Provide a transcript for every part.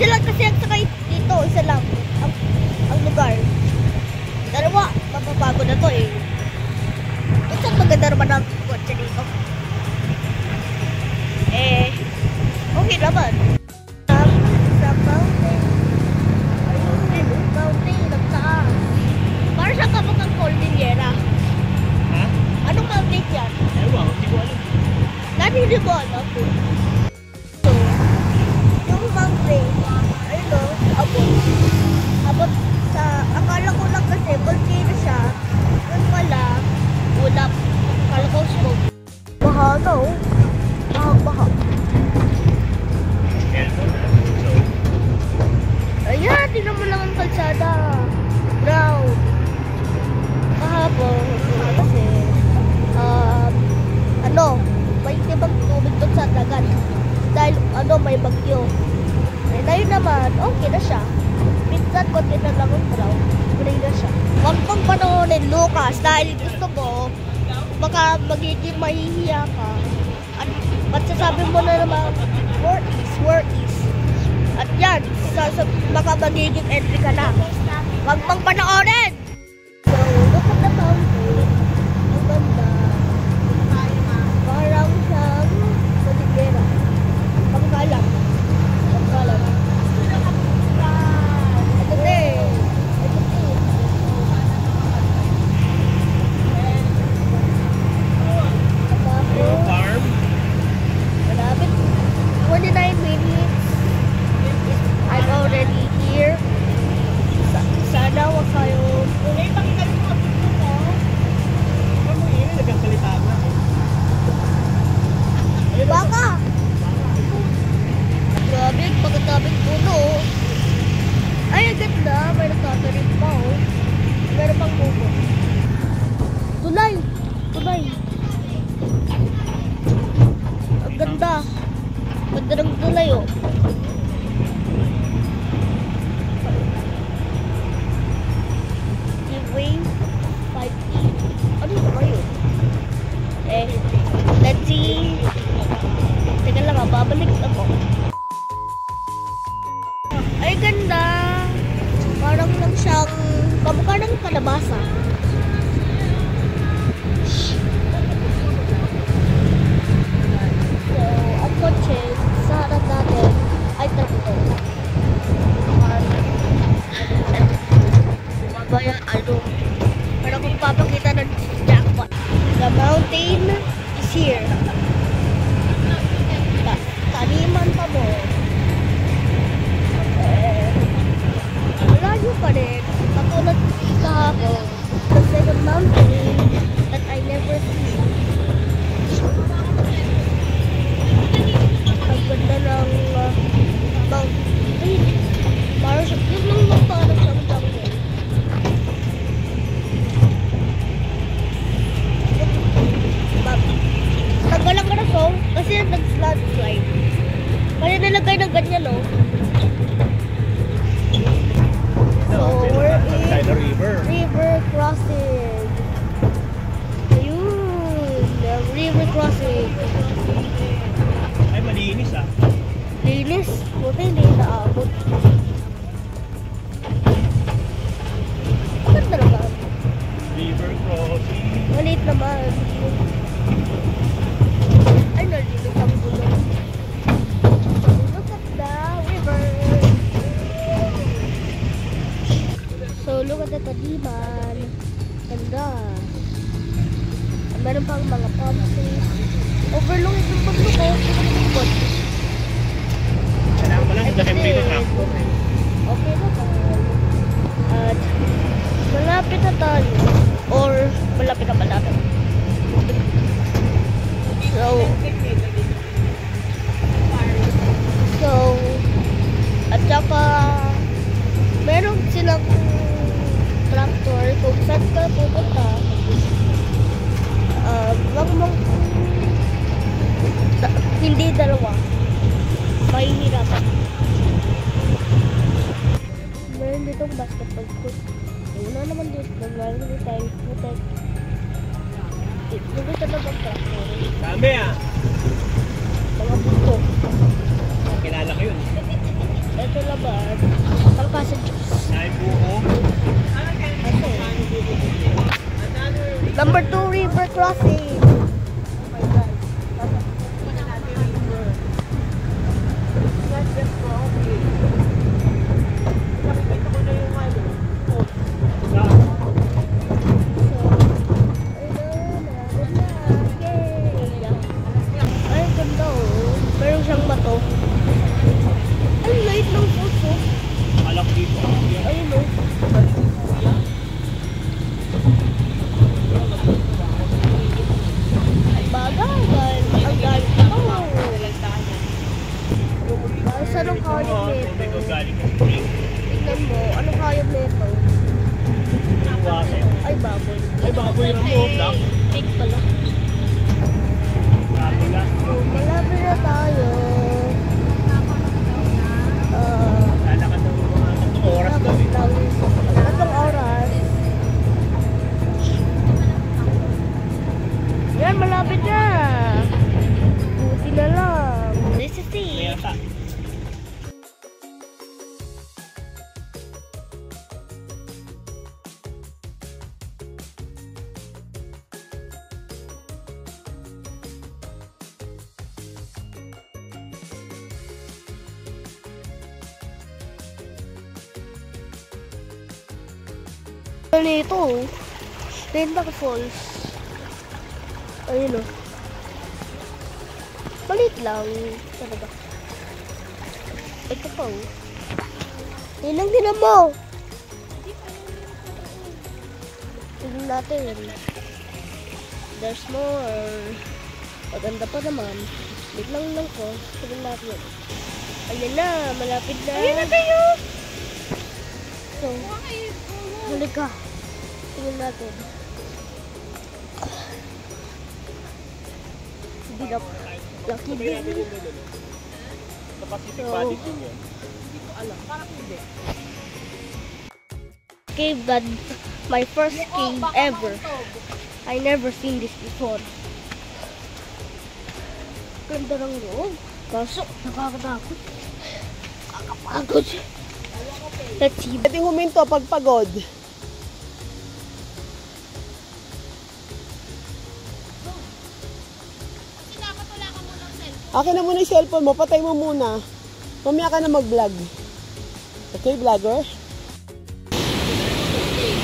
Sila kasi ang sakay dito, isa lang ang lugar. Dalawa, mapapago na to eh. Ito maganda naman ang kotse dito. Okay naman. Sa mountain. Ayun, mountain, nagtaas. Para sa kamukha ng Cordillera. Ha? Anong mountain yan? Ewan, hindi ko alam. Hindi mo alam. So, yung mountain, ayun o, abot sa, akala ko lang kasi, volcano siya, yun pala, ulap, akala ko smoke. Baha na o, baha. Ayan, tingnan mo lang ang kalsada, brown. Kahapon, kasi, may tibang tubig doon sa dagat. Dahil, may bagyo. Ngayon naman, okay na siya. Minsan, konti na lang ang brown. Okay na siya. Huwag mong panoonin, Lucas, dahil gusto mo, baka magiging mahihiya ka. At sasabi mo na naman, where is? At yan, baka magiging entry ka na. Huwag mong panoonin! So, look at the mountain. Ang ganda. Parang siyang Cordillera. Pangkalan. Ito din. Farm? Malapit. 29 minutes. I'm already here. Sana wag kayo. Baka! Grabe, pagkatapit puno. Ay, ang ganda. May nagtatanim pa oh. Meron pang buko. Tulay! Tulay! Ang ganda. Ganda ng tulay oh. Giveaway 5E. Ano ito kayo? Let's see. Teka lang babalik ako. Ay, ganda. Parang lang siyang kamukha ng kalabasa. So, ang kotse sa harap natin ay tractor. Babaya, parang kung papakita ng jackpot. The mountain is here. Taniman pa mo. Malayo pa rin. Katulad kahapon. The second mountain that I never see. Ang ganda ng mountain. Parang yun lang parang siyang jungle. Nagalang ka na song kasi nag-slide. Kaya nilagay ng ganyan, no? So, we're in river crossing. Ayun, river crossing. Ay, malinis ah. Linis? Buti hindi naabot. Bakit talaga? River crossing. Maliit naman. Ay, nalilig ang gulong. Look at the river. So, look at the taniman. Ganda. Meron pang mga palm trees. Overlook itong pagluko. Pagluko. Kailangan pala sa dakim dito na. Okay na tayo. At malapit na tayo. Or malapit na malapit. So, at saka meron silang tractor kung saan ka pupunta. Hindi dalawa. Mahihirapan. Meron ditong basketball court. Wala naman dito. Meron tayo. Dito na bang tractor? Dami ah. Mga buko. Kilala ko yun. Ito lang crossing. Oh my God. Tingnan natin river. It's not just crossing. Nakikita ko na yung ano. Boat. So, ayun na, malapit na. Yay! Ay, ganda oh. Meron siyang bato. Ay, light ng puso. Alak dito. Ayun oh. Ang bagay, ang galing ko. Saan ang kayod Tubig nito? o galing sa spring. Tingnan mo, anong kayod nito? Yung water. Ay, baboy. Ay, baboy lang mo. Black. Pig pala. Grabe lang. So, malapit na tayo. Lalakad ng mga 3 oras daw eh. Tatlong oras. Yan, malapit na. Buti na lang. This is May it. ata. Ano ito? Lindang Falls. Ayun o. Maliit lang. Talaga. Ito pa o. Yun lang din mo. Tignan natin. There's more. Maganda pa naman. Wait lang ko. Tignan natin. Ayun na. Malapit na. Ayun na tayo. So, halika. Tingnan natin. Hindi na. Lucky Tingnan natin din. yung dulo. Sa Pacific Body din yun. Cave God. My first cave ever. I never seen this before. Ganda ng loob. Kaso, nakakatakot. Nakakapagod. Let's see. Pwede huminto pag pagod. Akin na muna yung cellphone mo. Patay mo muna. Mamaya ka na mag-vlog. Okay, vlogger?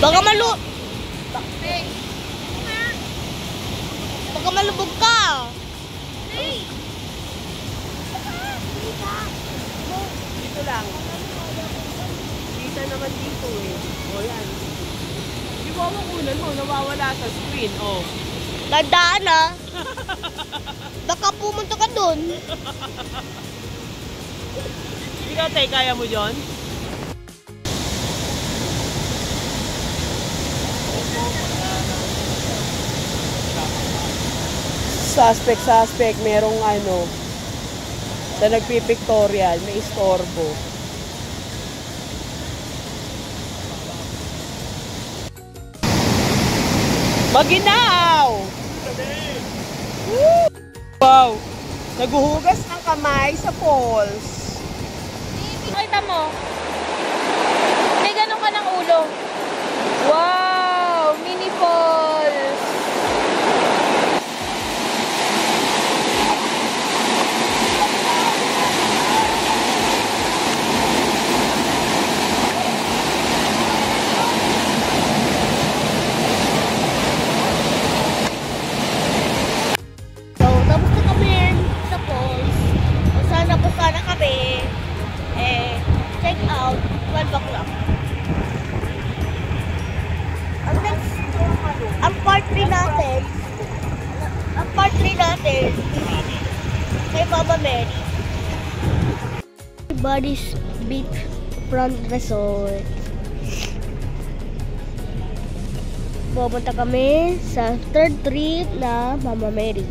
Baka Baka malubog ka. Dito lang. Kita naman dito eh. O yan. Di ba makunan mo? Nawawala sa screen. O. Tandaan ah. Baka pumunta ka dun. Ikaw, tay, kaya mo John? Suspect, merong ano, sa nagpipictorial, may istorbo. Maginaw! Woo! Wow! Naguhugas ng kamay sa falls. Kita mo. May ganun ka ng ulo. Wow! Mini falls. So, tapos na kami sa falls. Kung sana kami. Check out 12 o'clock. Ang part 3 natin, kay Mama Mary. Everybody's Beachfront Resort. Pupunta kami sa third trip na Mama Mary.